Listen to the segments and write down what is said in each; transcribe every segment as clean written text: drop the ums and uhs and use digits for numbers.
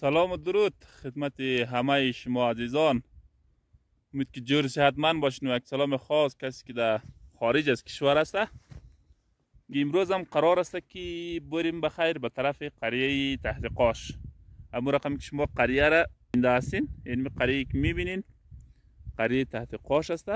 سلام و درود خدمت همه شما عزیزان. امید که جور صحتمند باشین و یک سلام خاص کسی که در خارج از کشور است. امروز هم قرار است که بریم بخیر به طرف قریه تحت قاش. اما رقم که شما قریه را بینده هستین، یعنی قریه که میبینین قریه تحت قاش است.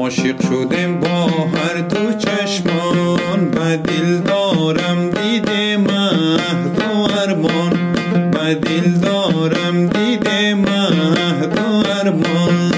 عاشق شدیم با هر دو چشمان، به دل دارم دیده مهد و ارمان، به دل دارم دیده مهد و ارمان.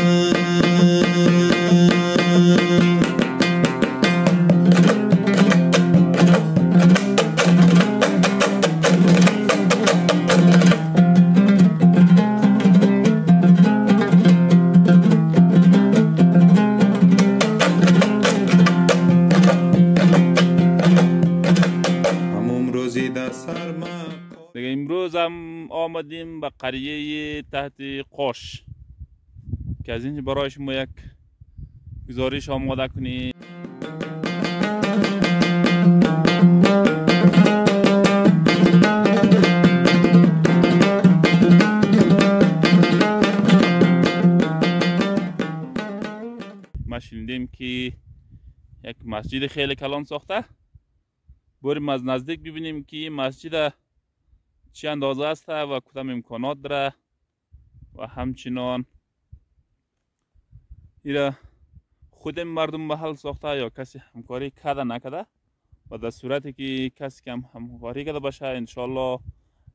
دیگه امروز هم آمدیم به قریه تحت قاش که از اینجا برای شما یک گزارش آماده کنیم. ما شنیدیم که یک مسجد خیلی کلان ساخته. بریم از نزدیک ببینیم که مسجد چه اندازه است و کدام امکانات داره و همچنان ایرا خود مردم محل ساخته یا کسی همکاری کرده نکرده و در صورتی که کسی که همکاری کرده باشه انشالله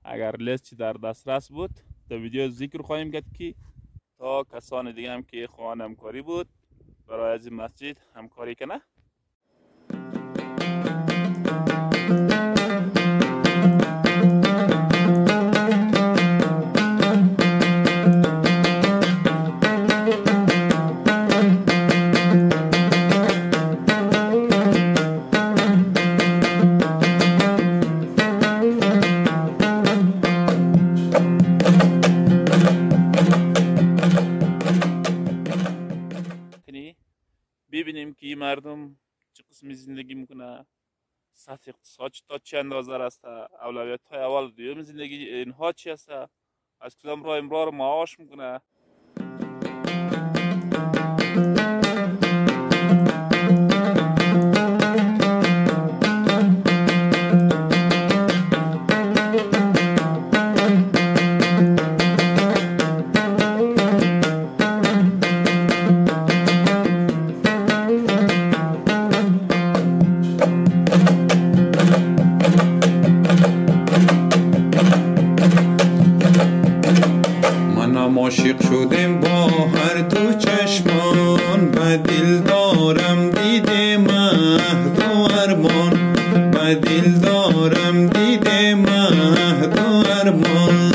اگر لیستی در دسترس بود در ویدیو ذکر خواهیم کرد که تا کسان دیگه هم که خواهان همکاری بود برای از این مسجد همکاری کنه. ببینیم که مردم چه قسمی زندگی میکنه، سطح اقتصاد تا چه اندازه است، اولویت های اول دوم زندگی اینها چی است، از کدام راه امرار رو معاش میکنه. عاشق شدیم با هر دو چشمان، به دل دارم دیده مهد و ارمان، به دل دارم دیده مهد و ارمان.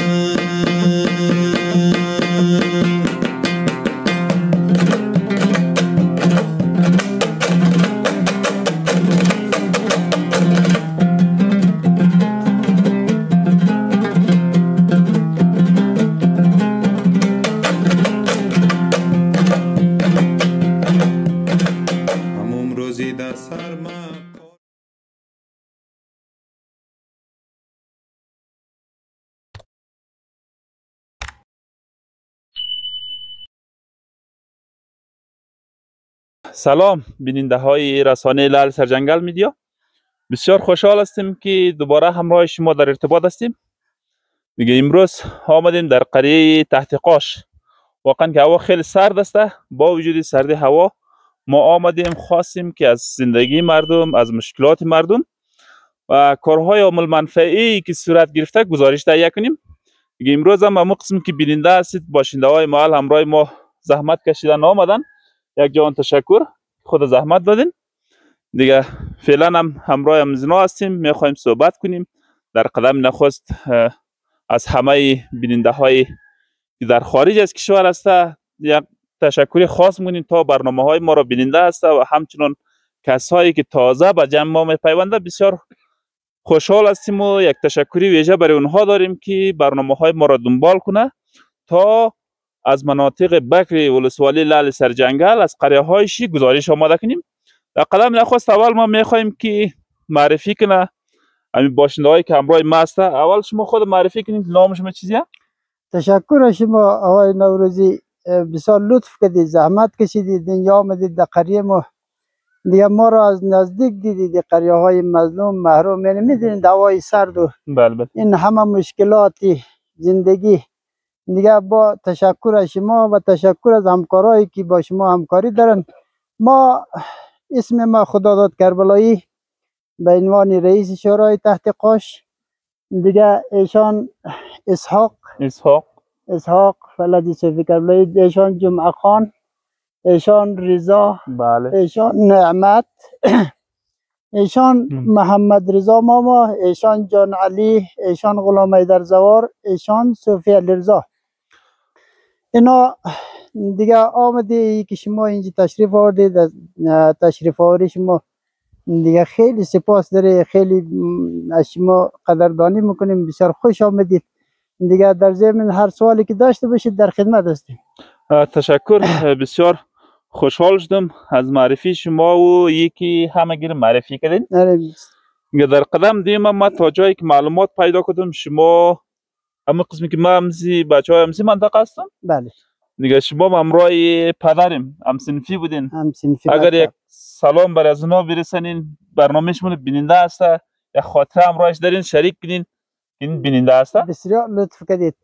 سلام بیننده های رسانه لعل سرجنگل میدیا، بسیار خوشحال هستیم که دوباره همراه شما در ارتباط هستیم. میگه امروز آمدیم در قریه تحت قاش. واقعا که هوا خیلی سرد است. با وجود سردی هوا ما آمدیم خواستیم که از زندگی مردم، از مشکلات مردم و کارهای عامل منفعی که صورت گرفته گزارش تهیه کنیم. میگه امروز هم همون قسم که بیننده هستید باشنده های محل همراه ما زحمت کشیدن آمدن. یک جوان تشکر خود زحمت دادین. دیگه فعلا هم همراه امزنا هستیم، میخوایم صحبت کنیم. در قدم نخست از همه بیننده های که در خارج از کشور است، یک تشکر خاص می‌کنیم تا برنامه‌های ما را بیننده است و همچنین کسایی که تازه به جمع ما می‌پیونده بسیار خوشحال هستیم و یک تشکری ویژه برای اونها داریم که برنامه‌های ما را دنبال کنه تا از مناطق بکر ولسوالی لعل سرجنگل از قریه‌هایشی گزارش آماده کنیم. در قدم نخست اول ما می‌خوایم که معرفی کنه همین باشنده‌هایی که همراه ما هست. اول شما خود معرفی کنید، نام شما چیزیه؟ تشکر از شما آقای نوروزی، بسیار لطف کردید، زحمت کشیدید، اینجا آمدید در قریه ما دیگه ما را از نزدیک دیدید. قریه های مظلوم محروم، یعنی میدونید هوای سرد و بله این همه مشکلات زندگی دیگه. با تشکر از شما و تشکر از همکارایی که با شما همکاری دارن. ما اسم ما خداداد کربلایی به عنوان رئیس شورای تحقیقات، دیگه ایشان اسحاق فلدی صوفی کربلایی، ایشان جمعه خان، ایشان رضا، بله ایشان نعمت، ایشان محمد رضا ماما، ایشان جان علی، ایشان غلام حیدر زوار، ایشان صوفی علی رضا. اینا دیگه آمده که شما اینجا تشریف آوردید. تشریف آوری شما دیگه خیلی سپاس داره، خیلی از شما قدردانی میکنیم. بسیار خوش آمدید. دیگه در ضمن هر سوالی که داشته باشید در خدمت هستیم. تشکر، بسیار خوشحال شدم از معرفی شما و یکی همگی رو معرفی کردین. در قدم دیم ما تا جایی که معلومات پیدا کردم شما همه قسمی که ما همزی بچه های همزی منطقه هستم. بله دیگه شما همراه پدرم همسنفی بودین. اگر یک سلام بر از اونا برسنین، برنامه شما بیننده هست، یک خاطره همراهش دارین شریک کنین، این بیننده هست. بسیار لطف کردید.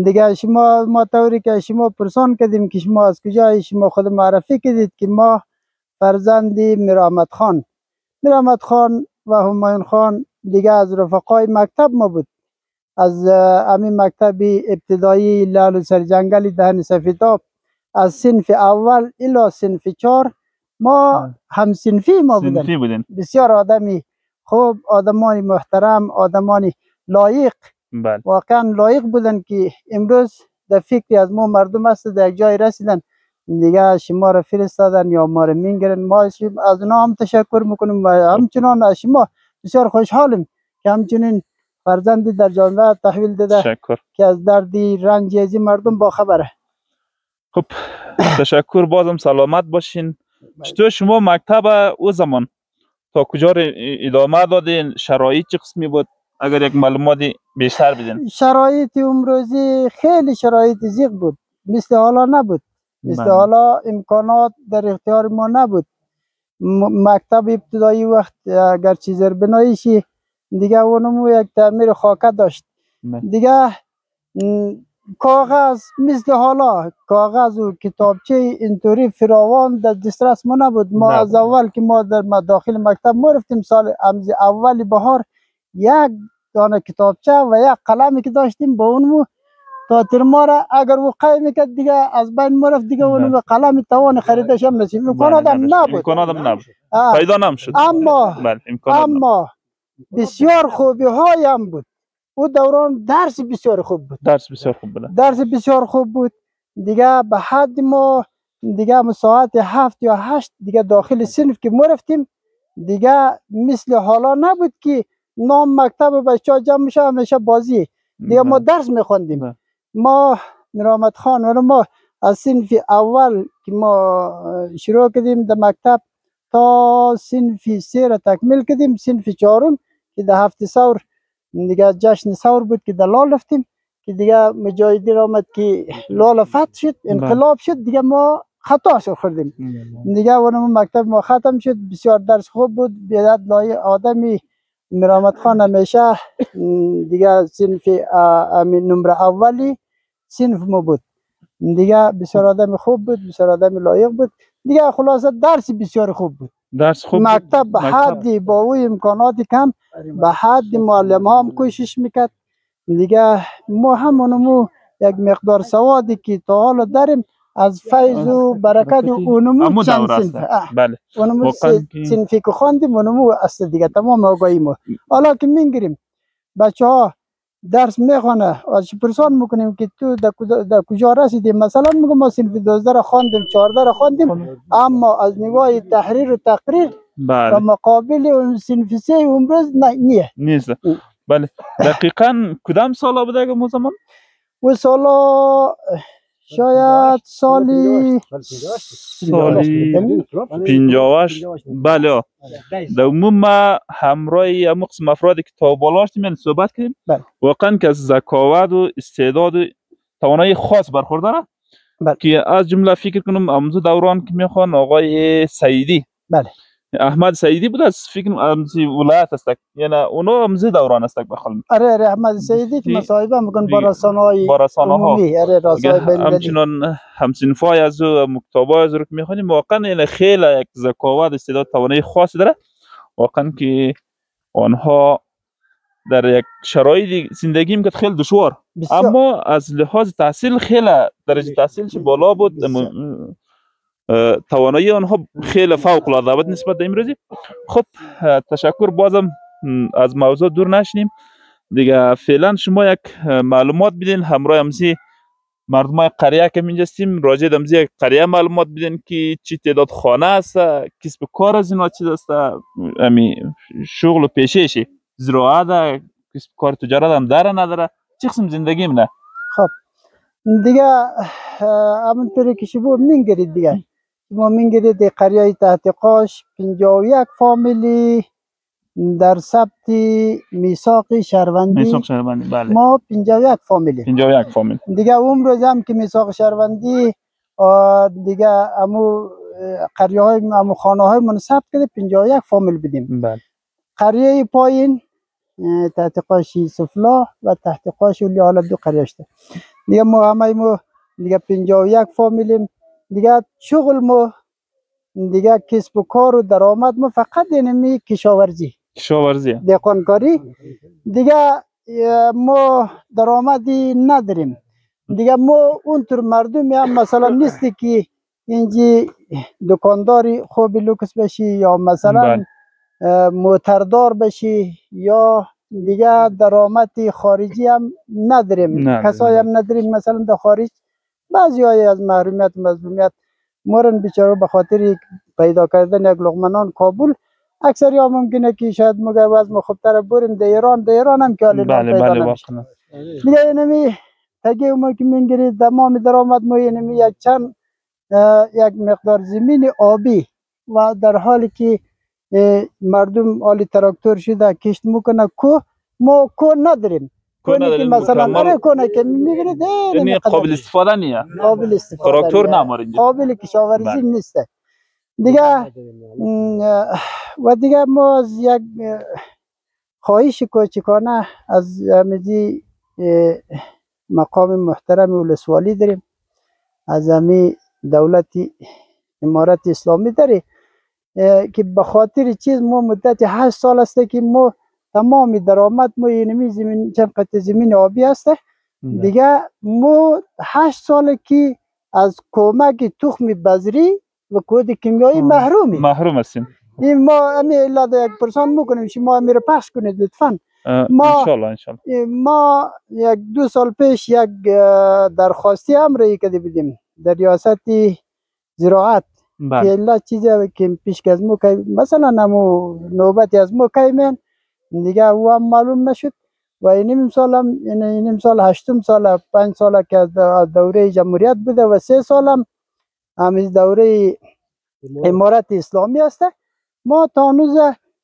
دیگه شما ما طوری که شما پرسان کردیم که شما از کجای، شما خود معرفی کردید که ما فرزند میرآمد خان و همایون خان دیگه از رفقای مکتب ما بود. از همین مکتب ابتدایی لعل سرجنگل دهن سفیداب از صنف اول الی صنف 4 ما هم صنفی ما بودن. بسیار آدمی خوب، آدمانی محترم، آدمانی لایق. واقعا لایق بودن که امروز در فکری از ما مردم است در یک جای رسیدن دیگه شما را فرستادن یا ما را میگیرن. ما از اونا هم تشکر میکنیم و همچنان از شما بسیار خوشحالیم که همچنین فرزندی در جامعه تحویل داده که از دردی رنجی از این مردم با خبره. خب تشکر، بازم سلامت باشین. چطور شما مکتب او زمان تا کجا ادامه دادین؟ شرایط چه قسمی بود؟ اگر یک معلوماتی بیشتر بدین. شرایط امروزی خیلی شرایط ضیق بود، مثل حالا نبود. مثل حالا امکانات در اختیار ما نبود. مکتب ابتدایی وقت اگر چیز بنایشی دیگه اونمو یک تعمیر خاکه داشت. دیگه کاغذ مثل حالا کاغذ و کتابچه اینطوری فراوان در دسترس ما نبود. ما از اول که ما در داخل مکتب ما رفتیم سال اولی بهار یک دانه کتابچه و یک قلمی که داشتیم با اونمو تا ترما را اگر وقعی میکرد دیگه از بین ما رفت. دیگه اونمو قلم توان خریدش هم نصیب امکانات هم نبود. پیدا نمیشد. اما بسیار خوبی های هم بود. او دوران درس بسیار خوب بود. درس بسیار خوب بود. دیگه به حد ما دیگه ساعت 7 یا 8 دیگه داخل صنف که ما رفتیم دیگه مثل حالا نبود که نام مکتب بچه ها جمع میشه همیشه بازی. دیگه ما درس میخوندیم. ما میرآمد خان و ما از صنف اول که ما شروع کردیم در مکتب تا صنف 3 را تکمیل کردیم. صنف 4 که در هفت ثور دیگه جشن ثور بود که در لال رفتیم که دیگه مجاهدین آمد که لال فتح شد، انقلاب شد، دیگه ما خطاش خوردیم. دیگه اونم مکتب ما ختم شد. بسیار درس خوب بود. بیاد لای آدمی میرآمد خان همیشه دیگه صنف نمره اولی صنف ما بود. دیگه بسیار آدم خوب بود، بسیار آدم لایق بود. دیگه خلاصه درس بسیار خوب بود. مکتب به حدی با او امکانات کم به حد معلم ها هم کوشش میکرد. دیگه ما همونمو یک مقدار سوادی که تا حالا داریم از فیض و برکت اونمو چند صنف اونمو صنفی که خواندیم اونمو است دیگه تمام آگاهی ما. حالا که میگیریم بچه ها درس میخوانه از پرسان میکنیم که تو در کجا رسیدی، مثلا میگم ما صنف 12 را خواندیم 14 را خواندیم، اما از نیروی تحریر و تقریر و مقابل اون صنف 3 امروز نیست. بله دقیقاً کدام سال بوده که زمان؟ و سالا شاید سالی 58. بله در عموم ما همراه اما قسم افرادی که تا بالا داشتیم صحبت کردیم، واقعا که از ذکاوت و استعداد و توانایی خاص برخورداره که از جمله فکر کنم امروز دوران که میخوان آقای سعیدی، احمد سعیدی بود از فکر امزی ولایت است، یعنی اونا امزی دوران است بخوام. آره احمد سعیدی که مصاحبه میکن با رسانه‌های عمومی، همچنان همصنفای از او مکتوبای از رو که میخونیم، واقعا این خیلی یک ذکاوت استعداد توانایی خاصی داره، واقعا که آنها در یک شرایط زندگی میکرد خیلی دشوار، اما از لحاظ تحصیل خیلی درجه تحصیلش بالا بود، توانایی آنها خیلی فوق العاده بود نسبت به امروزی. خب تشکر، بازم از موضوع دور نشیم دیگه. فعلا شما یک معلومات بدین همراه امسی مردمای قریه که اینجاستیم، راجع به امسی قریه معلومات بدین که چی تعداد خانه است، کسب کار از اینا چی است، امی شغل و پیشه‌شی زراعت، کسب کار تجارت هم داره نداره، چه قسم زندگی منه. خب دیگه همونطوری که شما میگید دیگه ما میگیرید قریه تحت قاش 51 فامیلی در ثبت میثاق شهروندی، بله. ما 51 فامیلی دیگه. اون روز هم که میثاق شهروندی دیگه امو قریه های امو خانه های من ثبت کرده 51 فامیل بدیم. بله. قریه پایین تحت قاش سفلا و تحت قاش ولی حالا دو قریه شده دیگه. ما همه دیگه 51 فامیلیم دیگه. شغل ما دیگه کسب و کار و درآمد ما فقط اینمی کشاورزی دهقانکاری دیگه. ما درآمدی نداریم دیگه. ما اونطور مردمی هم مثلا نیستی که اینجی دکانداری خوب لوکس بشی یا مثلا موتردار بشی یا دیگه درآمد خارجی هم نداریم. کسایی هم نداریم مثلا در خارج بعضی های از محرومیت مظلومیت مورن بیچاره به خاطر پیدا کردن یک لقمه نان کابل. اکثری ها ممکنه که شاید مگر وضع خوبتر بریم در ایران هم که حالی نان پیدا نمیشه دیگه. اینمی تگه ما که میگیرید تمام درآمد ما اینمی یک مقدار زمین آبی و در حالی که مردم حالی تراکتور شده کشت میکنه ما نداریم. کنه که مثلا کنه که میگیرید یعنی قابل استفاده نیست، تراکتور نمارید، قابل کشاورزی نیست دیگه. و دیگه ما از یک خواهش کوچکانه از همیزی مقام محترم ولسوالی داریم، از همی دولت امارت اسلامی داره که به خاطر چیز ما مدت 8 سال است که ما تمام درآمد ما اینمی زمین چند قطعه زمین آبی است دیگه. ما 8 سال که از کمک تخم بذری و کود کیمیایی محروم هستیم. این ما امی الا یک پرسان میکنیم شما امی رو پخش کنید لطفا. انشالله ما 1-2 سال پیش یک درخواستی امری کردی بدیم در ریاست زراعت که الا چیزی که پیش از ما مثلا نمو نوبتی از ما کیمن دیگه او هم معلوم نشد و این سال 8 سال 5 سال که از دوره جمهوریت بوده و 3 سال هم از دوره امارت اسلامی است. ما تا هنوز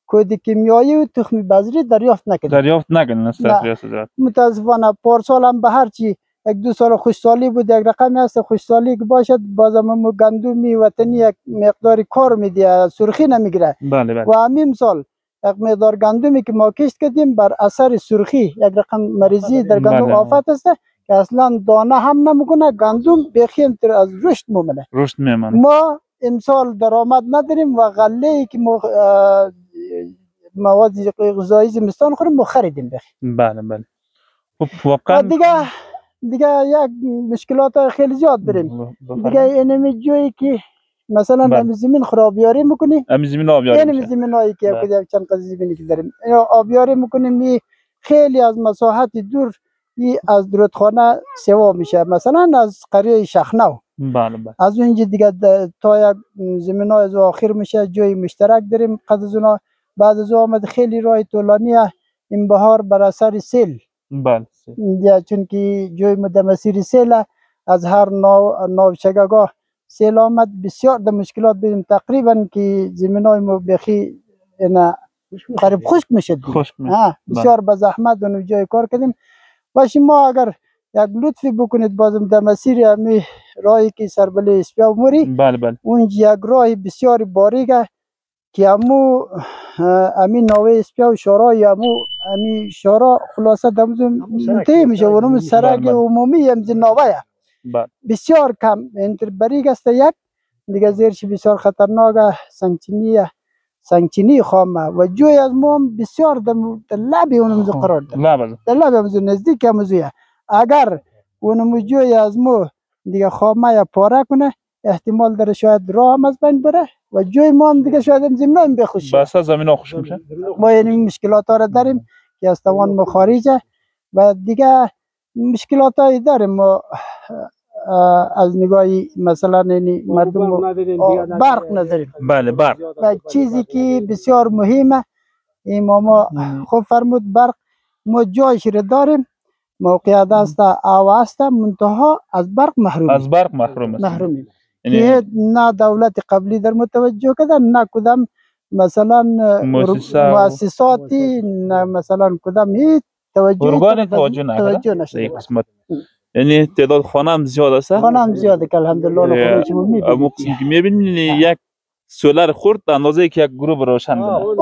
کود کیمیایی و تخم بذری دریافت نکردیم. متاسفانه پارسال هم به هرچی 1-2 سال خوشسالی بود، یک رقمی هست خوشسالی که باشد بازم ما گندمی وطنی یک مقداری کار میده، سرخی نمیگیره. و همین سال یک مقدار گندمی که ما کشت کردیم بر اثر سرخی یک رقم مریضی در گندم آفت است که اصلا دانه هم نمیکنه، گندم بخیم تر از رشد میمونه. ما امسال درآمد نداریم و غله که ما مواد غذایی زمستان خوریم ما خریدیم بخیم. بله. واقعا دیگه یک مشکلات خیلی زیاد داریم دیگه. اینمی جایی که مثلا زمین خرابیاری میکنیم، زمین آبیاری زمین هایی که چند قضیه زمینی که داریم آبیاری میکنیم، خیلی از مساحت دور از درودخانه سوا میشه، مثلا از قریه شخنو. بله بله. از اونجا دیگه تا یک زمین های از آخر میشه، جای مشترک داریم. قد از اونا بعد از آمد خیلی راه طولانیه این بهار بر اثر سیل. بله. چون که جای در مسیر سیل، از هر ناوچگاه سیل آمد، بسیار در مشکلات بودیم تقریبا که زمین های ما بخی قریب خشک میشد. بسیار به زحمت اون جای کار کردیم. باشه ما اگر یک لطفی بکنید بازم در مسیر امی راهی که سربله اسپیا موری، بله بله، اونجا یک راه بسیار باریکه که امی ناوه اسپیا و شورای امی شورا خلاصه دمزون منتهی میشه و اونم سرک عمومی امز ناوه بسیار کم انتر بریگ است. یک دیگه زیرش بسیار خطرناک سنگچینی خامه و جوی از ما هم بسیار در لبی اونم قرار داره، در لبی همزو نزدیک همزویه. اگر اونم جوی از ما دیگه خامه یا پاره کنه احتمال داره شاید راه هم از بین بره و جوی ما هم دیگه شاید زمین هم بخوشه، بس زمین ها خوش میشه. ما یعنی مشکلات ها را داریم که از توان ما خارجه و دیگه مشکلات هایی داریم ما از نگاهی مثلا مردم برق نداریم. بله برق و چیزی که بسیار مهمه اماما خوب فرمود، برق ما جایش را داریم، موقعیت است او است، منتها از برق محرومیم. که نه دولت قبلی در متوجه کردن، نه کدام مثلا مؤسساتی، نه مثلا کدام توجه نشده. یعنی تعداد خانه هم زیاد است. خانه هم زیاده که الحمدلله خودش میبینید. میبینید یک سولر خورد اندازه که یک گروه روشن کنه.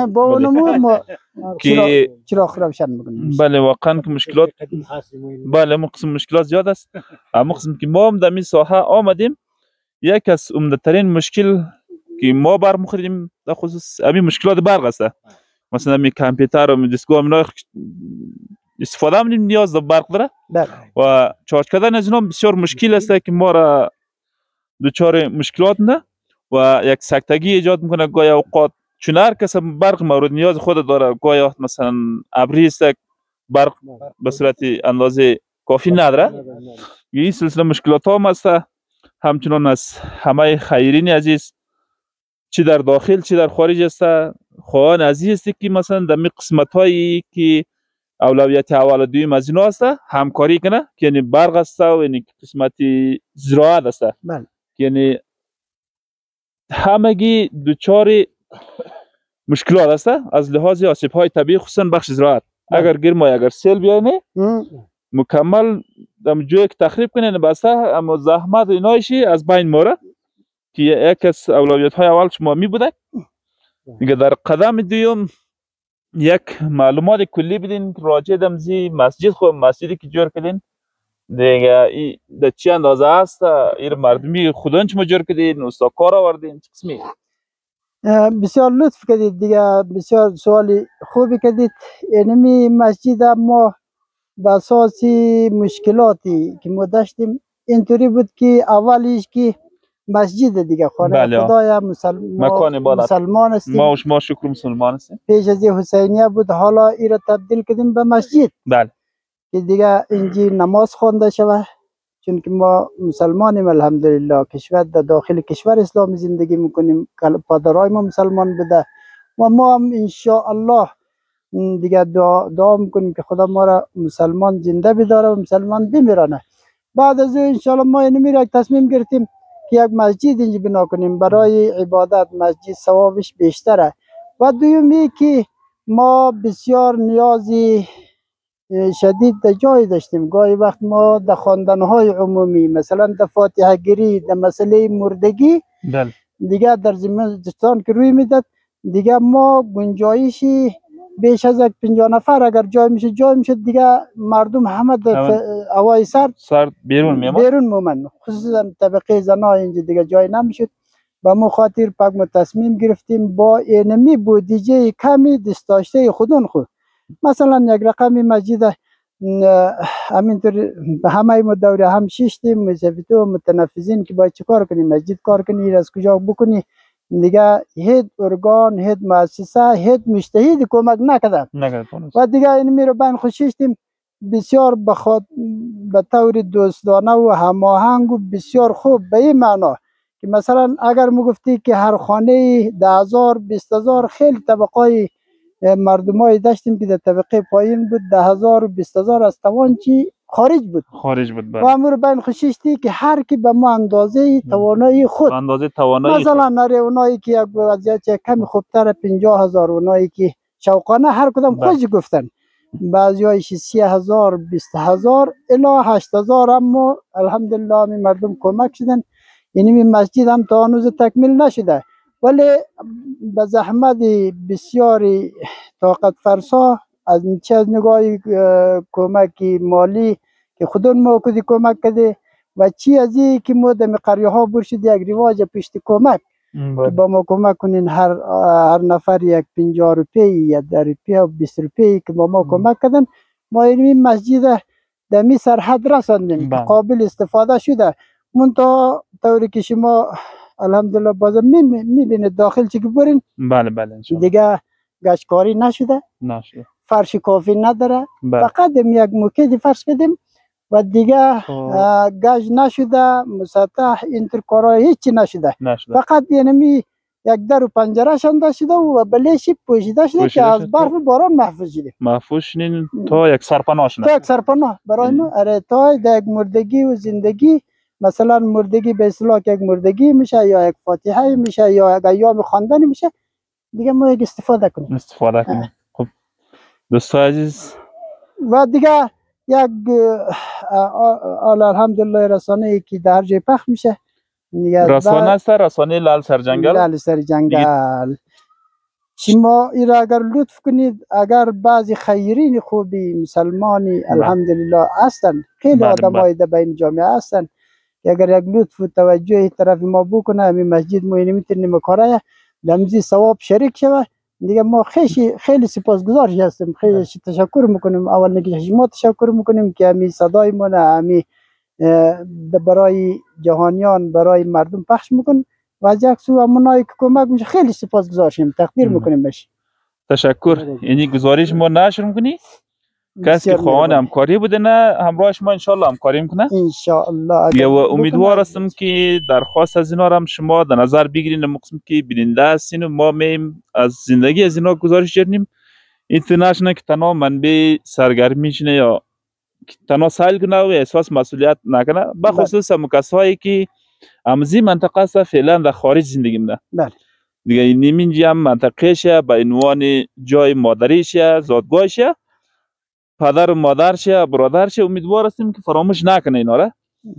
با اونمو ما چراغ روشن میکنیم. بله واقعا که مشکلات، بله مشکلات زیاد است. اما قسم که ما هم در این ساحه آمدیم، یک از عمده ترین مشکل که ما برمیخوریم در خصوص همین مشکلات برق است. مثلا می کامپیوتر و دستگاه اینا استفاده می‌کنیم نیاز به برق داره و چارج کردن از اینا بسیار مشکل است که ما را دچار مشکلات نه و یک سکتگی ایجاد میکنه گاهی اوقات، چون هر کس برق مورد نیاز خود داره. گاهی مثلا ابری است برق به صورت اندازه کافی نداره. این سلسله مشکلات هم است. همچنان از همه خیرین عزیز چی در داخل چی در خارج است خواهان عزیز است که مثلا در می قسمت هایی که اولویت اول و دوم از اینا است همکاری کنه، که یعنی برق است و یعنی قسمت زراعت است. یعنی همگی دچار مشکلات است از لحاظ آسیب های طبیعی، خصوصا بخش زراعت. اگر گرما اگر سیل بیاینه مکمل دم جوی که تخریب کنه بسته، اما زحمت اینایشی از بین موره که یک از اولویت های اول شما می بوده. دیگه در قدم دوم یک معلومات کلی بدین راجع دمزی مسجد خود مسجدی که جور کردین دیگه در چی اندازه است، این مردمی خودان چما جور کردین، استاکار آوردین، چه قسمی؟ بسیار لطف کردید دیگه، بسیار سوالی خوبی کردید. اینمی مسجد ما به اساس مشکلاتی که ما داشتیم اینطوری بود که اولیش که مسجد دیگه خانه خدای مسلمان هستیم، ما و شما شکر مسلمان هستیم. پیش از حسینیه بود، حالا این را تبدیل کردیم به مسجد. بله که دیگه اینجا نماز خوانده شود، چون که ما مسلمانیم الحمدلله. کشور در داخل کشور اسلامی زندگی میکنیم، پدرای ما مسلمان بوده و ما هم انشاءالله دیگه دعا میکنیم که خدا ما را مسلمان زنده بداره و مسلمان بمیرانه. بعد از انشاءالله ما اینمی را تصمیم گرفتیم که یک مسجد اینجا بنا کنیم برای عبادت. مسجد ثوابش بیشتره. و دومی که ما بسیار نیازی شدید در جای داشتیم. گاهی وقت ما در خواندنهای عمومی مثلا در فاتحه گیری، در مسئله مردگی دیگه در زمستان که روی میداد دیگه ما گنجایشی بیش از 50 نفر اگر جای میشه دیگه مردم همه در هوای سر بیرون مومن، خصوصا طبقه زنا اینجا دیگه جای نمیشد. با ما خاطر پاک ما تصمیم گرفتیم با اینمی بودجه کمی دستاشته خودون خود مثلا یک رقمی مسجد همینطور به همه ما دوره هم شیشتیم مزفتو و متنفذین که باید چه کار کنی، مسجد کار کنی، از کجا بکنی دیگه هیچ ارگان، هیچ مؤسسه، هیچ مجتهد کمک نکرده و دیگه این میره بین خوشیشتیم بسیار به طور دوستانه و هماهنگ و بسیار خوب به این معنا که مثلا اگر ما گفتی که هر خانه 10,000 20,000 خیلی طبقای مردمای داشتیم که در طبقه پایین بود 10,000 و 20,000 از توان چی خارج بود و امور بین خوشیشتی که هر کی به ما اندازه توانایی خود مثلا نره اونایی که یک وضعیت کمی خوبتر 50,000 اونایی که شوقانه هر کدام خوش گفتن بعضی هایش 30,000 20,000 الا 8,000 اما الحمدلله می مردم کمک شدن. یعنی مسجد هم تا هنوز تکمیل نشده ولی به زحمت بسیاری طاقت فرسا از نگاه کمک مالی که خودون ما کدی کمک کده و چی از این که ما در قریه ها برشد یک رواج پشت کمک که با ما کمک کنین هر نفر یک 50 روپیه یا 10 روپیه و 20 روپیه که با ما کمک کردن ما این مسجد در می سرحد رساندیم قابل استفاده شده منتها طوری که شما الحمدلله بازم میبینید داخل چی که برین دیگه گشتکاری نشده فرش کافی نداره فقط یک موکیدی فرش کردیم و دیگه گاج نشده مسطح اینطور کارهای هیچی نشده فقط یعنی یک در و پنجره شنده شده و بلیشی پوشیده شده که از برف باران محفوظ شده محفوظ شدین تا یک سرپناه شده تا یک سرپناه برای ما تا یک مردگی و زندگی مثلا مردگی به اصطلاح یک مردگی میشه یا یک فاتحه میشه یا یک ایام خواندن میشه دیگه ما یک استفاده کنیم خب دوستان عزیز و دیگه یک الحمدلله رسانه ای که در جای پخش میشه رسانه است رسانه لال سرجنگل شما این را اگر لطف کنید اگر بعضی خیرین خوبی مسلمانی الحمدلله هستن خیلی آدمای در بین جامعه هستن که اگر یک لطف و توجه طرف ما بکنه همین مسجد ما میتونیم کارای لمزی ثواب شریک شود دیگه ما خیلی سپاسگزار هستیم خیلی تشکر میکنیم اول نگه شما تشکر میکنیم که همین صدای ما همین برای جهانیان برای مردم پخش میکن و از یک سو همونایی که کمک میشه خیلی سپاسگزار شیم تقدیر میکنیم بشه تشکر یعنی گزارش ما نشر میکنی کسی که خواهان همکاری بوده نه همراهش ما انشالله همکاری میکنه انشالله و امیدوار هستم که درخواست از اینا هم شما در نظر بگیرین مقسم که بیننده هستین و ما میم از زندگی از اینا گزارش جرنیم اینترنشنال که تنها منبع سرگرمی شنه یا تنها سایل کنه و احساس مسئولیت نکنه بخصوص کسایی که امزی منطقه است فعلا در خارج زندگی میکنه دیگه اینجا هم منطقه شه به عنوان جای مادریش زادگاهش پدر و مادرش برادرش امیدوار هستیم که فراموش نکنه اینا را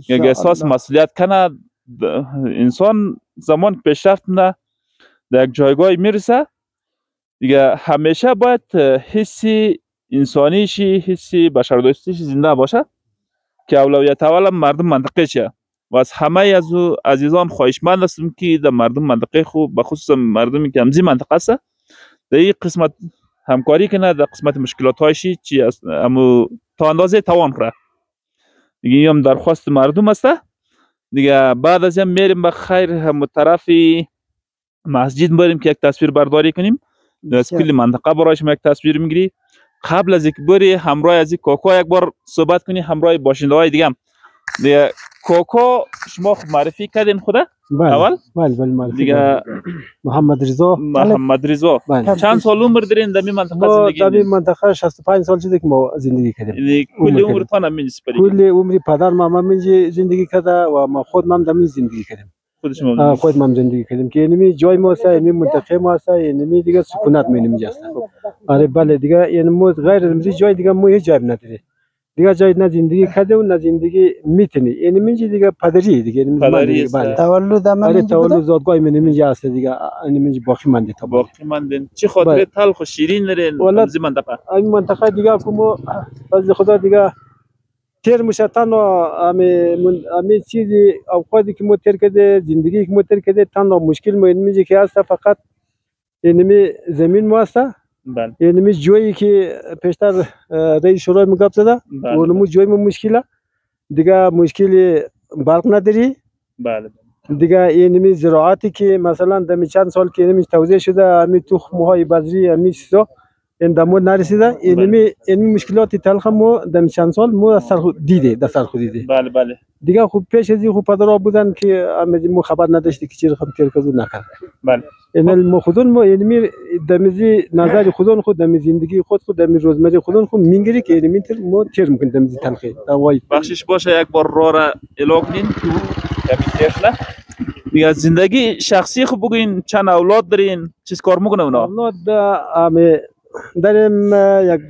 اگه احساس مسئولیت کنه انسان زمان پیشرفت نه در یک جایگاه میرسه دیگه همیشه باید حسی انسانیشی حسی بشردوستیش زنده باشه که اولویت اول مردم منطقه شه و از همه از عزیزان خواهشمند هستم که در مردم منطقه خوب بخصوص مردمی که همزی منطقه است در این قسمت همکاری کنه در قسمت مشکلات هایشی چی است اما تا اندازه توان کنه دیگه این هم درخواست مردم است دیگه بعد از این میریم به خیر هم طرف مسجد بریم که یک تصویر برداری کنیم از کل منطقه برای شما یک تصویر میگیری قبل از اینکه بری همراه از این کوکو یک بار صحبت کنی همراه باشنده های دیگه کوکو شما معرفی کردین خوده اول بله دیگه محمد رضا چند سال عمر دارین در این منطقه زندگی در این منطقه 65 سال شده که ما زندگی کردیم کل عمرتان هم می‌نسپاری کل عمری پدر مامان من زندگی کرده و ما خود هم در این زندگی کردیم خود ما زندگی کردیم که اینمی جای ما است اینمی منطقه ما است اینمی دیگه سکونت می‌نمی است آره بله دیگه یعنی ما غیر از جای دیگه ما هیچ جای نداره دیگه جای نه زندگی کرده و نه زندگی میتونی یعنی منجی دیگه پدری دیگه پدری تولد من تولد زادگاه من منجی است دیگه منجی باقی مانده تا باقی مانده چه خاطر تلخ و شیرین دارین از منطقه این منطقه دیگه کوم از خدا دیگه تیر میشه تنها همه چیزی اوقاتی که ما تیر کرده زندگی که ما تیر کرده تنها مشکل ما منجی که است فقط اینمی زمین ما است بله یعنی جایی که پیشتر رئیس شورای مگاب زده اونمو جای ما مشکله دیگه مشکل برق نداری بله دیگه اینمی زراعتی که مثلا در چند سال که اینمی توزیع شده امی تخم‌های بذری امی چیزا این دمو نرسیده اینمی مشکلات تلخ مو در چند سال مو سر دیده در سر خود دیده. بله بله. دیگه خوب پیش از این خوب پدرها بودن که امی مو خبر نداشتی که چی رقم کرکزو نکرد. بله. این مو خودون مو اینمی دمیزی نظر خودون خود دمی زندگی خود دمی روزمره خودون خود میگیری که اینمی تر مو تر ممکن دمیزی تلخی. بخشش باشه یک بار را اعلام کنین کمی دیگه زندگی شخصی خود بگوین چند اولاد دارین چیز کار میکنه اونا؟ اولاد داریم یک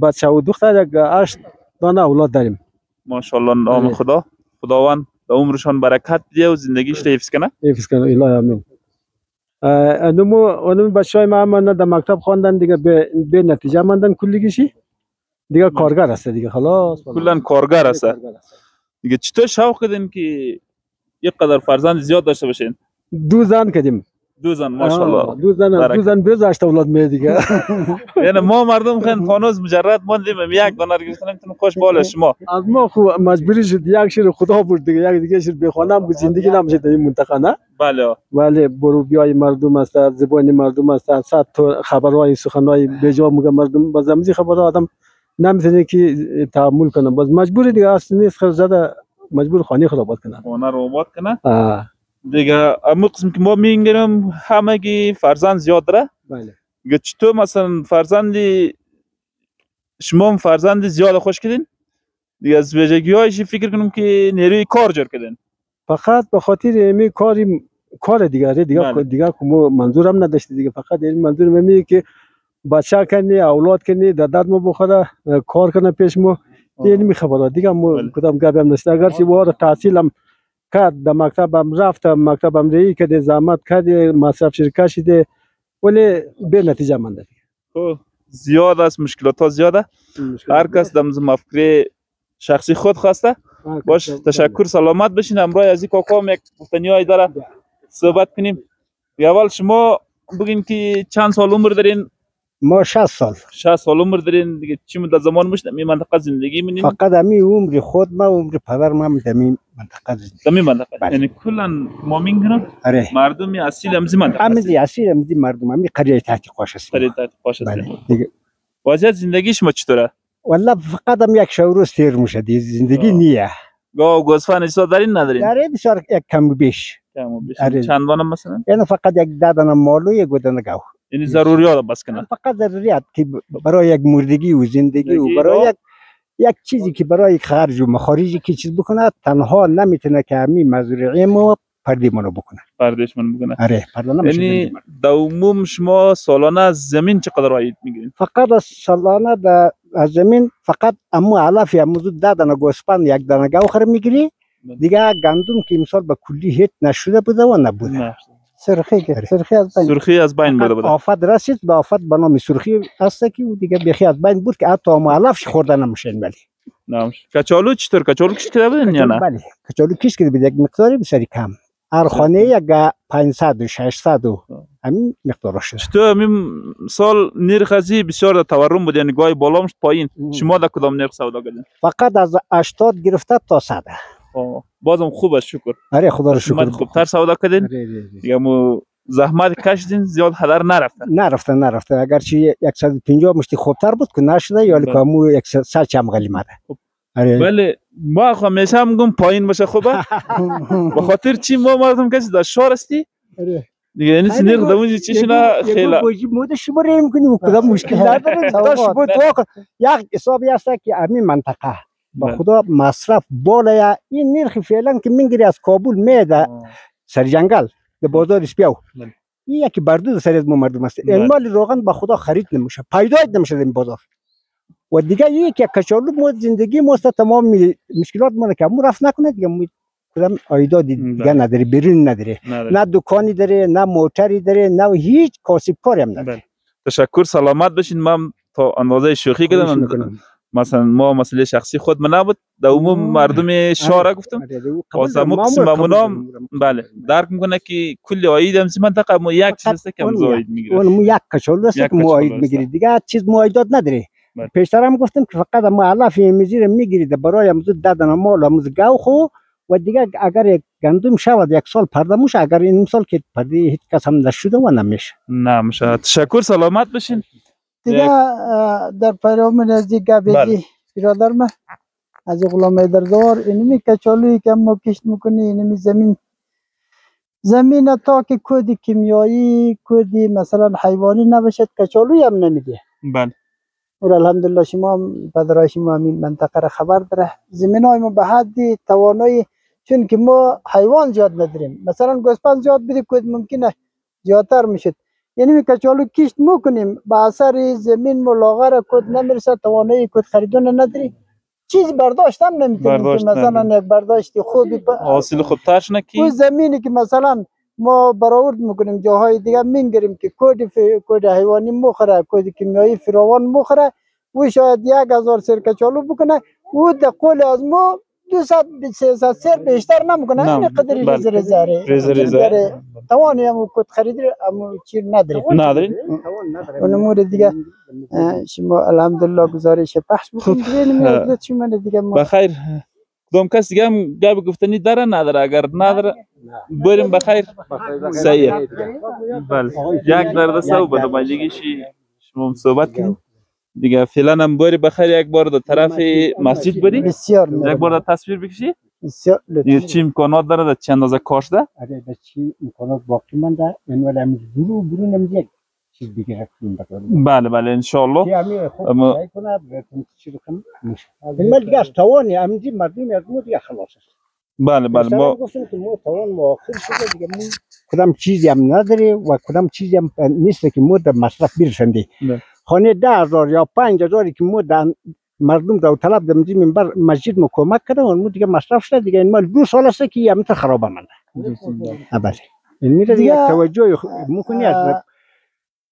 بچه و دختر یک 8 دانه اولاد داریم. ماشاءالله نام خدا خداوند در عمرشان برکت بده و زندگیش رو حفظ کنه. حفظ کنه الهی آمین. اونم بچهای ما هم در مکتب خواندن دیگه به نتیجه ماندن کلیگیشی دیگه کارگر هست دیگه خلاص کلا کارگر هست دیگه. چطور شوق کردین که یک قدر فرزند زیاد داشته باشین؟ 2 زن کردیم. 2 زن ماشاءالله. 2 زن بزاشت اولاد می دیگه. یعنی ما مردم خن فانوس مجرد موندیم یک دانه گرفتن تو خوش بالا شما. از ما خو مجبوری شد یک شیر خدا بود دیگه یک دیگه شیر بخوانم بود زندگی نمیشه در این منطقه نه. بله برو بیای مردم است زبان مردم است صد تا خبرهای سخنهای بجا میگه مردم باز همین خبرها آدم نمیتونه که تحمل کنه باز مجبوری دیگه اصلا نیست خرجاده مجبور خانه خود آباد کنه. خانه رو آباد کنه. دیگه اما قسم که ما میگیم همگی فرزند زیاد داره. بله. دیگه چطور مثلا فرزندی شما فرزند زیاد خوش کردین؟ دیگه از ویژگی‌هایش فکر کنم که نیروی کار جور کردین. فقط به خاطر این کار دیگه که منظورم نداشتی دیگه فقط این منظورم میگه که بچه کنی اولاد کنی دادت ما بخوره کار کنه پیش ما این می خبره دیگه ما کدام گپی هم نشته اگر چی واره تحصیلم کرد در مکتبم رفتم مکتبم ری کرده زحمت کرده مصرف شرکت شده ولی به نتیجه مانده دیگه. زیاد است مشکلات ها زیاده. هر کس دم مفکر شخصی خود خواسته. باش تشکر سلامت بشین. امروز از این کاکام یک گفتنیای داره صحبت کنیم. اول شما بگین که چند سال عمر دارین؟ ما 60 سال. 60 سال عمر دارین دیگه. چی مدت زمان میشه در این منطقه زندگی می‌کنین؟ فقط همین عمر خود ما عمر پدر ما در این منطقه زندگی. در این منطقه. یعنی کلا ما میگیم مردم اصیل همزی منطقه. همزی اصیل همزی مردم همین قریه تحت قاش است. قریه تحت قاش است. دیگه وضعیت زندگیش ما چطوره؟ والله فقط هم یک شورو سیر میشه زندگی نیه. گاو گوسفند چیزا دارین ندارین؟ داریم بسیار یک کم و بیش. چند دانه مثلا؟ یعنی فقط یک دادن مالو یک دانه گاو. یعنی ضروریات بس کنه. فقط ضروریات که برای یک مردگی و زندگی و برای یک چیزی که برای خارج و مخارجی که چیز بکنه تنها نمیتونه که همین مزرعه ما پرده منو بکنه. پردهش منو بکنه. آره پرده نمیشه. یعنی در عموم شما سالانه از زمین چقدر عاید میگیرین؟ فقط از سالانه از زمین فقط امو علف یا موضوع دادن گوسفند یک دانه گاو خر میگیری. دیگه گندم که مثال به کلی هیچ نشده بوده و نبوده. سرخی از بین بوده. آفت رسید به آفت به نام سرخی هست که دیگه بخی از بین بود که حتی علفش خورده نمیشن. ولی نمیشه. کچالو چطور؟ کچالو کش کرده بودین یا نه؟ بله کچالو کش کرده بود یک مقداری بسیاری کم. هر خانه یک 500 و 600 همین مقدار شده. چطور همین سال نرخ ازی بسیار تورم بود یعنی گاهی بالا میشد پایین. شما در کدام نرخ سودا کردین؟ فقط از 80 گرفته تا 100. بازم خوب است شکر. آره خدا رو شکر. خوبتر سودا کردین؟ دیگه مو زحمت کشیدین زیاد هدر نرفته اگرچه 150 مشتی خوبتر بود که نشده یا لکامو 100 چم غلی ماده. بله ما همیشه میگم پایین باشه خوبه. به خاطر چی ما مردم کسی در شهر هستی؟ دیگه یعنی سنیر دمون چیش نه خیلی مود شماره میکنیم کدام مشکل نداره. داش بود یک حسابی هست که همین منطقه با خدا مصرف بالا این نرخ فعلا که میگیری از کابل میاد سر جنگل به بازار اسپیو این یکی بردود سر از مردم است. این مال روغن با خدا خرید نمیشه پیدا نمیشه این بازار و دیگه یک کچالو مو زندگی موست تمام مشکلات ما که مو رفت نکنه دیگه کدام ایداد دیگه نداره بیرون نداره نه دکانی داره نه موتری داره نه هیچ کاسب کاری هم نداره. تشکر سلامت بشین. من تا اندازه شوخی کردم مثلا ما مسئله شخصی خود من نبود در عموم مردم شهر گفتم واسمو قسم مامونام بله درک میکنه که کل عاید هم منطقه ما یک چیز است که عاید میگیره. اون یک کچالو است که عاید میگیره دیگه چیز عایدات نداره. پیشتر هم گفتم که فقط ما علف میزیر میگیرید برای امروز دادن مال امروز گاو خو و دیگه اگر یک گندم شود یک سال پرده موشه، اگر این سال که پرده هیچ کس هم نشده و نمیشه. نمیشه. تشکر، سلامت بشین. دیگه در پیرام نزدیک گابیزی برادر من از غلام حیدردار اینمی کچالویی که ما کشت میکنی اینمی زمین تا که کود کیمیایی کود مثلا حیوانی نباشد کچالویی هم نمیده. بله. و الحمدلله شما پدرای شما همین منطقه را خبر داره. زمین های ما به حدی توانایی، چون که ما حیوان زیاد نداریم، مثلا گوسفند زیاد بدی کود ممکنه زیادتر میشد. یعنی کچالو کشت میکنیم با اثر زمین ملاغر کود نمیرسه، توانایی کود خریدن نداری، چیز برداشت هم نمیتونیم که مثلا یک برداشت خوبی حاصل خوب تاش نکی. اون زمینی که مثلا ما برآورد میکنیم جاهای دیگه میگیریم که کود حیوانی مخوره، کود کیمیایی فراوان مخوره، او شاید 1000 سر کچالو بکنه، او در قول از ما 200-300 سر بیشتر نمیکنه. این قدری ریزه توانی هم کود خریدی اما چی نداریم. اون مورد دیگه شما الحمدلله گزارش پخش بکنید شما دیگه بخیر. کدام کس دیگه هم گپ گفتنی داره نداره؟ اگر نداره بریم بخیر. صحیح. بله. یک در دسته و بعد ماجیگیشی شما صحبت کنید دیگه. فعلا هم بری بخیر. یک بار در طرف مسجد بری. بسیار یک بار در تصویر بکشی. بسیار دیگه چی امکانات داره؟ در چند اندازه کاشته؟ آره در چی امکانات باقی مونده؟ این ولی هم برو نمیگه چیز بگیره. بله ان شاء الله. اما این دیگه از توانی همینجی مردم از ما دیگه خلاص است. بله ما گفتیم که ما توان مؤخر شده دیگه، ما کدام چیزی هم نداری و کدام چیزی هم نیست که ما در مصرف برسندی. خانه 10,000 یا 5,000 که ما مردم رو طلب دادیم زمین منبر مسجد ما کمک کردن و ما دیگه مصرف شده دیگه. این مال 2 سال است که همینطور خراب مونده. بله این میره دیگه توجه میکنی از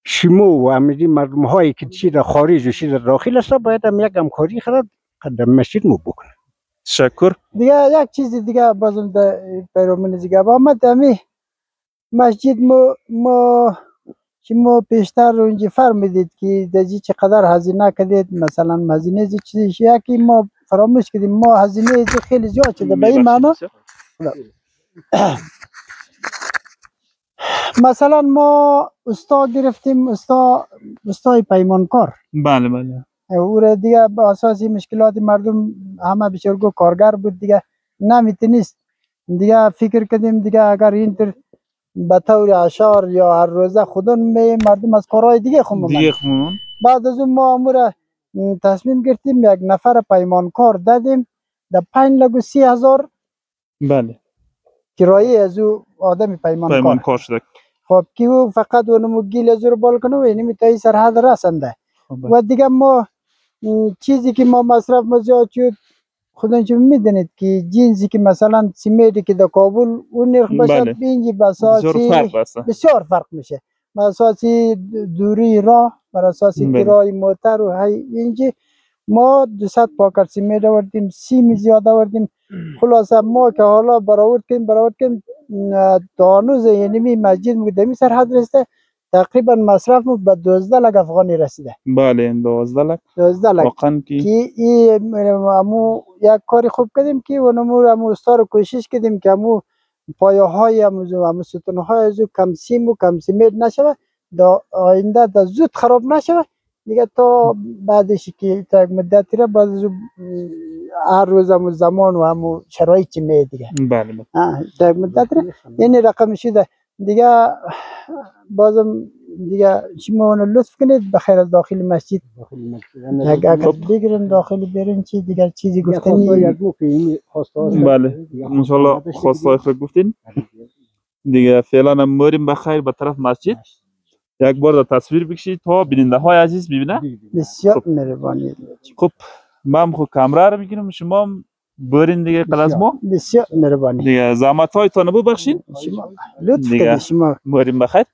شما و همین مردم هایی که چیز خارج و چیز داخل است باید هم یک همکاری خرد در مسجد مو بکنه. تشکر. دیگه یک چیز دیگه بازم در پیرامون دیگه با ما دمی مسجد ما شما پیشتر رو اینجا فرمودید که دجی چقدر هزینه کردید، مثلا هزینه چیزی یکی ما فراموش کردیم، ما هزینه خیلی زیاد شده به این معنا. مثلا ما استا گرفتیم، استای پیمانکار. بله او دیگه به اساس مشکلات مردم همه بسیارگو کارگر بود دیگه نمیتونست دیگه. فکر کردیم دیگه اگر اینطور به طور اشار یا هر روزه خودن مردم از کارهای دیگه خمومن. بعد از اون ما امور تصمیم گرفتیم یک نفر پیمانکار دادیم در 5,30,000. بله کرایه از او آدم پیمانکار شده. خب که او فقط اونمو گیل از رو بال کنه و اینمی تایی سرحد رسنده. و دیگه ما چیزی که ما مصرف زیاد شد، خودن چون میدونید که جنسی که مثلا سیمیدی که در کابل اون نرخ باشد اینجی بسیار فرق میشه. بر اساس دوری راه، بر اساس کرای موتر و اینجی ما 200 پاکت سیمید آوردیم، سیم زیاد آوردیم. خلاصه ما که حالا برآورد کردیم تا هنوز یعنی مسجد مقدمی سرحد رسیده تقریبا مصرف به 12 لک افغانی رسیده. بله 12 لک واقعا که امو یک کاری خوب کردیم که امو استار کوشش کردیم که امو پایه های امو ستون های از کم سیم و کم سیمید نشوه، دا آینده دا زود خراب نشوه دیگه. تا بعدش که تا یک مدتی را بعد از هر روز همو زمان و همو شرایط میه دیگه. بله تا یک مدت را یعنی رقم شده دیگه. بازم دیگه شما لطف کنید بخیر از داخل مسجد اگر بگیرن داخل برین چی دیگر چیزی گفتنی. بله انشالله خواستای خود گفتین دیگه. فعلا هم مریم بخیر به طرف مسجد. یک بار در تصویر بکشید تا بیننده های عزیز ببینه. بسیار مهربانی. خب من خود کامرا رو میگیرم، شما برین دیگه قبل از ما. بسیار مهربانی دیگه زحمت های تانو ببخشید. شما لطف کنید. شما مریم بخیر.